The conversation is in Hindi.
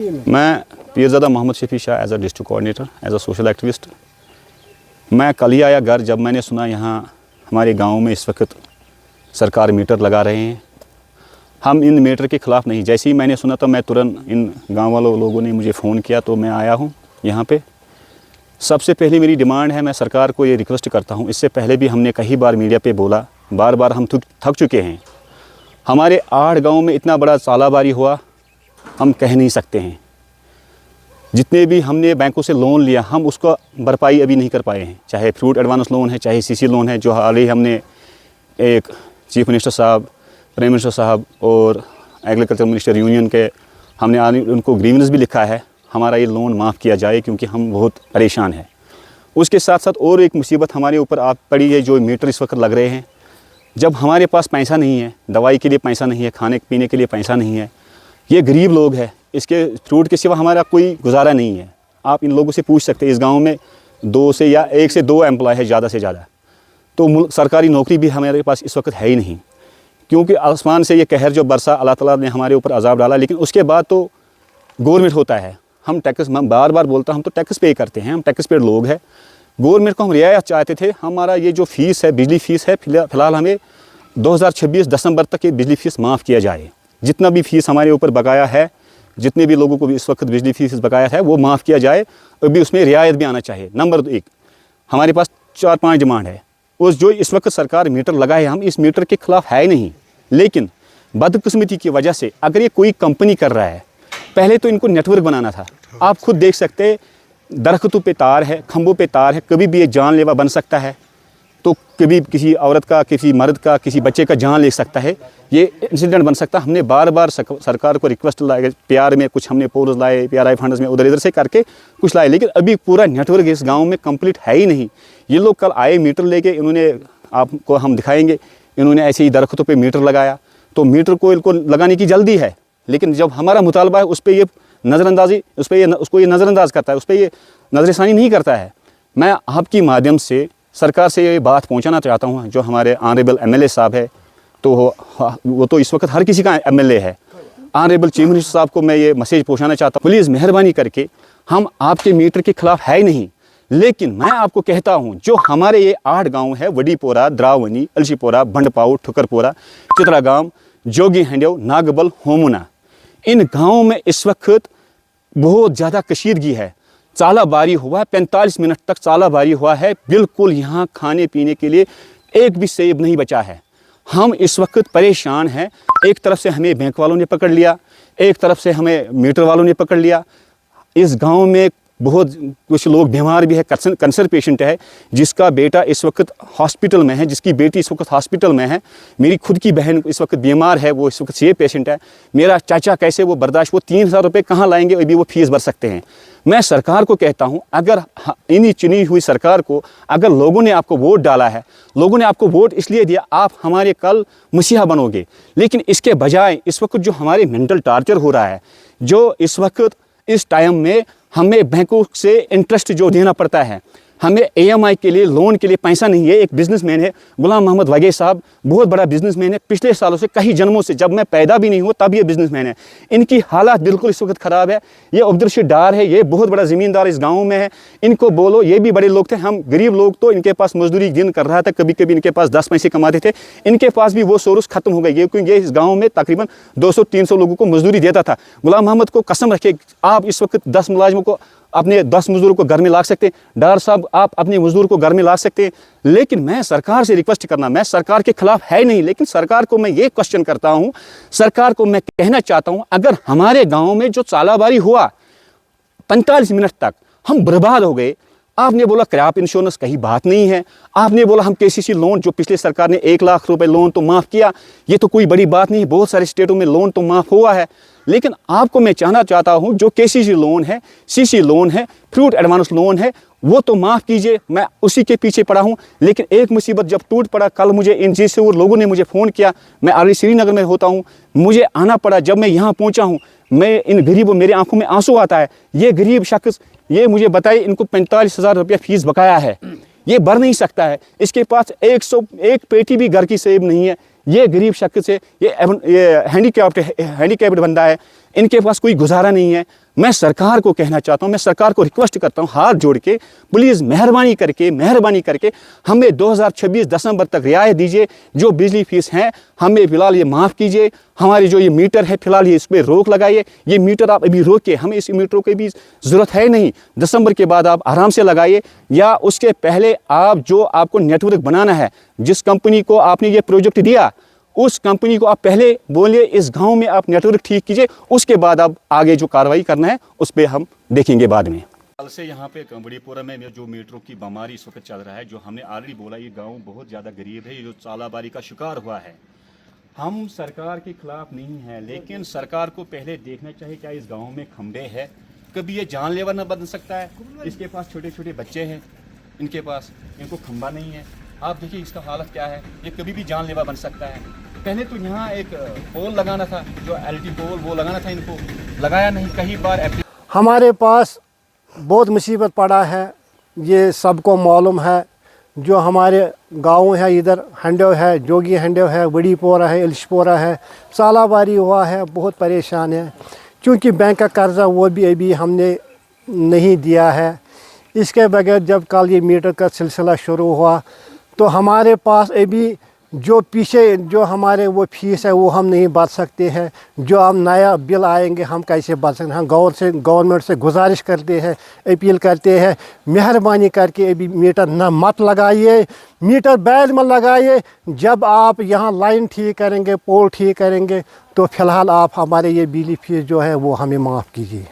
मैं Peerzada Mohammad Shafi Shah as a district coordinator, as a social activist. मैं कल ही आया घर, जब मैंने सुना यहाँ हमारे गांव में इस वक्त सरकार मीटर लगा रहे हैं। हम इन मीटर के ख़िलाफ़ नहीं। जैसे ही मैंने सुना तो मैं तुरंत, इन गांव वालों लोगों ने मुझे फ़ोन किया तो मैं आया हूँ यहाँ पे। सबसे पहले मेरी डिमांड है, मैं सरकार को ये रिक्वेस्ट करता हूँ, इससे पहले भी हमने कई बार मीडिया पे बोला, बार बार हम थक चुके हैं। हमारे 8 गाँव में इतना बड़ा सालाबारी हुआ, हम कह नहीं सकते हैं। जितने भी हमने बैंकों से लोन लिया, हम उसका भरपाई अभी नहीं कर पाए हैं। चाहे फ्रूट एडवांस लोन है, चाहे सीसी लोन है, जो हाल ही हमने एक चीफ मिनिस्टर साहब, प्राइम मिनिस्टर साहब और एग्रीकल्चर मिनिस्टर यूनियन के हमने उनको ग्रीवेंस भी लिखा है, हमारा ये लोन माफ़ किया जाए क्योंकि हम बहुत परेशान हैं। उसके साथ साथ और एक मुसीबत हमारे ऊपर आप पड़ी है, जो मीटर इस वक्त लग रहे हैं। जब हमारे पास पैसा नहीं है, दवाई के लिए पैसा नहीं है, खाने पीने के लिए पैसा नहीं है, ये गरीब लोग हैं, इसके फ्रूट के सिवा हमारा कोई गुजारा नहीं है। आप इन लोगों से पूछ सकते हैं, इस गांव में 2 से या 1 से 2 एम्प्लॉय है ज़्यादा से ज़्यादा। तो सरकारी नौकरी भी हमारे पास इस वक्त है ही नहीं, क्योंकि आसमान से ये कहर जो बरसा, अल्लाह ताला ने हमारे ऊपर अजाब डाला। लेकिन उसके बाद तो गवर्नमेंट होता है, हम टैक्स, मैं बार बार बोलता हूँ, हम तो टैक्स पे करते हैं, हम टैक्स पेड लोग हैं। गवर्नमेंट को हम रियायत चाहते थे। हमारा ये जो फ़ीस है, बिजली फ़ीस है, फ़िलहाल हमें 2026 दिसंबर तक ये बिजली फ़ीस माफ़ किया जाए। जितना भी फ़ीस हमारे ऊपर बकाया है, जितने भी लोगों को भी इस वक्त बिजली फ़ीस बकाया है, वो माफ़ किया जाए। अभी उसमें रियायत भी आना चाहिए। नंबर 1, हमारे पास 4-5 डिमांड है। उस जो इस वक्त सरकार मीटर लगाए, हम इस मीटर के ख़िलाफ़ है नहीं, लेकिन बदकिस्मती की वजह से अगर ये कोई कंपनी कर रहा है, पहले तो इनको नेटवर्क बनाना था। आप खुद देख सकते हैं, दरख्तों पे तार है, खंभों पे तार है, कभी भी ये जानलेवा बन सकता है। तो कभी किसी औरत का, किसी मर्द का, किसी बच्चे का जान ले सकता है, ये इंसिडेंट बन सकता है। हमने बार बार सरकार को रिक्वेस्ट लाए, प्यार में कुछ हमने पोल्स लाए, PRI फंड्स में उधर इधर से करके कुछ लाए, लेकिन अभी पूरा नेटवर्क इस गांव में कंप्लीट है ही नहीं। ये लोग कल आए मीटर लेके, इन्होंने, आपको हम दिखाएंगे, इन्होंने ऐसे ही दरख्तों पे मीटर लगाया। तो मीटर को इनको लगाने की जल्दी है, लेकिन जब हमारा मुतालबा है उस पर ये नज़रअंदाजी, उसको ये नज़रअंदाज करता है, उस पर ये नज़रसानी नहीं करता है। मैं आपकी माध्यम से सरकार से ये बात पहुंचाना चाहता हूं, जो हमारे ऑनरेबल MLA साहब है, तो वो तो इस वक्त हर किसी का MLA है। ऑनरेबल चीफ मिनिस्टर साहब को मैं ये मैसेज पहुंचाना चाहता हूं, प्लीज़ मेहरबानी करके, हम आपके मीटर के ख़िलाफ़ है ही नहीं, लेकिन मैं आपको कहता हूं, जो हमारे ये 8 गाँव है, वडीपोरा, द्रावनी, अलशीपोरा, भंडपाऊ, ठुकरपोरा, चित्रागाम, जोगी हंडेव, नागबल, होमुना, इन गाँवों में इस वक्त बहुत ज़्यादा कशीदगी है। चालाबारी हुआ है, 45 मिनट तक चालाबारी हुआ है। बिल्कुल यहाँ खाने पीने के लिए एक भी सेब नहीं बचा है। हम इस वक्त परेशान हैं। एक तरफ से हमें बैंक वालों ने पकड़ लिया, एक तरफ से हमें मीटर वालों ने पकड़ लिया। इस गांव में बहुत कुछ लोग बीमार भी है, कैंसर पेशेंट है, जिसका बेटा इस वक्त हॉस्पिटल में है, जिसकी बेटी इस वक्त हॉस्पिटल में है। मेरी खुद की बहन इस वक्त बीमार है, वो इस वक्त सीरियस पेशेंट है। मेरा चाचा कैसे वो बर्दाश्त, वो 3000 रुपये कहाँ लाएंगे, अभी वो फीस भर सकते हैं। मैं सरकार को कहता हूं, अगर इन्हीं चुनी हुई सरकार को, अगर लोगों ने आपको वोट डाला है, लोगों ने आपको वोट इसलिए दिया, आप हमारे कल मसीहा बनोगे, लेकिन इसके बजाय इस वक्त जो हमारे मेंटल टॉर्चर हो रहा है, जो इस वक्त इस टाइम में हमें बैंकों से इंटरेस्ट जो देना पड़ता है, हमें EMI के लिए, लोन के लिए पैसा नहीं है। एक बिजनेसमैन है, गुलाम मोहम्मद वगे साहब, बहुत बड़ा बिजनेसमैन है, पिछले सालों से, कई जन्मों से, जब मैं पैदा भी नहीं हुआ तब ये बिजनेसमैन है। इनकी हालात बिल्कुल इस वक्त ख़राब है। ये अब्दुलरशीद डार है, ये बहुत बड़ा ज़मींदार इस गाँव में है। इनको बोलो, ये भी बड़े लोग थे, हम गरीब लोग, तो इनके पास मजदूरी दिन कर रहा था, कभी कभी इनके पास 10 पैसे कमाते थे। इनके पास भी वो सोर्स ख़त्म हो गए, क्योंकि ये इस गाँव में तकरीबन 200-300 लोगों को मजदूरी देता था। गुलाम मोहम्मद को कसम रखे, आप इस वक्त 10 मुलाजिमों को, अपने 10 मजदूरों को घर में ला सकते हैं। डार साहब, आप अपने मजदूर को घर में ला सकते हैं। लेकिन मैं सरकार से रिक्वेस्ट करना, मैं सरकार के खिलाफ है नहीं, लेकिन सरकार को मैं ये क्वेश्चन करता हूं, सरकार को मैं कहना चाहता हूं, अगर हमारे गांव में जो चालाबारी हुआ 45 मिनट तक, हम बर्बाद हो गए। आपने बोला क्रॉप इंश्योरेंस, कहीं बात नहीं है। आपने बोला हम KCC लोन, जो पिछले सरकार ने 1 लाख रुपए लोन तो माफ़ किया, ये तो कोई बड़ी बात नहीं, बहुत सारे स्टेटों में लोन तो माफ़ हुआ है। लेकिन आपको मैं कहना चाहता हूं, जो KCC लोन है, CC लोन है, फ्रूट एडवांस लोन है, वो तो माफ़ कीजिए, मैं उसी के पीछे पड़ा हूं। लेकिन एक मुसीबत जब टूट पड़ा, कल मुझे इन जैसे लोगों ने मुझे फ़ोन किया, मैं ऑलरेडी श्रीनगर में होता हूं, मुझे आना पड़ा। जब मैं यहाँ पहुँचा हूँ, मैं इन गरीबों, मेरे आंखों में आंसू आता है। ये गरीब शख्स, ये मुझे बताइए, इनको 45,000 रुपया फीस बकाया है, ये भर नहीं सकता है। इसके पास 101 पेटी भी घर की सेब नहीं है। ये गरीब शख्स है, ये हैंडीकैप्ड बंदा है, इनके पास कोई गुजारा नहीं है। मैं सरकार को कहना चाहता हूं, मैं सरकार को रिक्वेस्ट करता हूं हाथ जोड़ के, प्लीज़ मेहरबानी करके हमें 2026 दिसंबर तक रियायत दीजिए। जो बिजली फीस है हमें फ़िलहाल ये माफ़ कीजिए। हमारे जो ये मीटर है फ़िलहाल ये इस पर रोक लगाइए। ये मीटर आप अभी रोक के, हमें इस मीटरों की भी ज़रूरत है नहीं, दिसंबर के बाद आप आराम से लगाइए, या उसके पहले आप जो आपको नेटवर्क बनाना है, जिस कंपनी को आपने ये प्रोजेक्ट दिया उस कंपनी को आप पहले बोलिए इस गांव में आप नेटवर्क ठीक कीजिए, उसके बाद आप आगे जो कार्रवाई करना है उस पर हम देखेंगे बाद में। कल से यहाँ पे बड़ीपुरा में जो मीटरों की बीमारी इस वक्त चल रहा है, जो हमने ऑलरेडी बोला, ये गांव बहुत ज़्यादा गरीब है, ये जो चालाबारी का शिकार हुआ है। हम सरकार के खिलाफ नहीं है, लेकिन सरकार को पहले देखना चाहिए क्या इस गाँव में खंबे है, कभी ये जानलेवा न बन सकता है। इसके पास छोटे छोटे बच्चे हैं, इनके पास, इनको खंबा नहीं है। आप देखिए इसका हालत क्या है, ये कभी भी जानलेवा बन सकता है। पहले तो यहाँ एक पोल लगाना था, जो एलटी पोल वो लगाना था, इनको लगाया नहीं। कई बार हमारे पास बहुत मुसीबत पड़ा है, ये सबको मालूम है। जो हमारे गाँव है, इधर हंडो है, जोगी हंडो है, बड़ीपोरा है, इलिशपोरा है, सालाबारी हुआ है, बहुत परेशान है। क्योंकि बैंक का कर्जा वो भी अभी हमने नहीं दिया है। इसके बगैर जब कल ये मीटर का सिलसिला शुरू हुआ तो हमारे पास अभी जो पीछे जो हमारे वो फीस है वो हम नहीं भर सकते हैं। जो अब नया बिल आएंगे हम कैसे भर सकते हैं। हम गवर्नमेंट से गुजारिश करते हैं, अपील करते हैं, मेहरबानी करके अभी मीटर न मत लगाइए, मीटर बैल में लगाइए। जब आप यहाँ लाइन ठीक करेंगे, पोल ठीक करेंगे, तो फ़िलहाल आप हमारे ये बिजली फीस जो है वो हमें माफ़ कीजिए।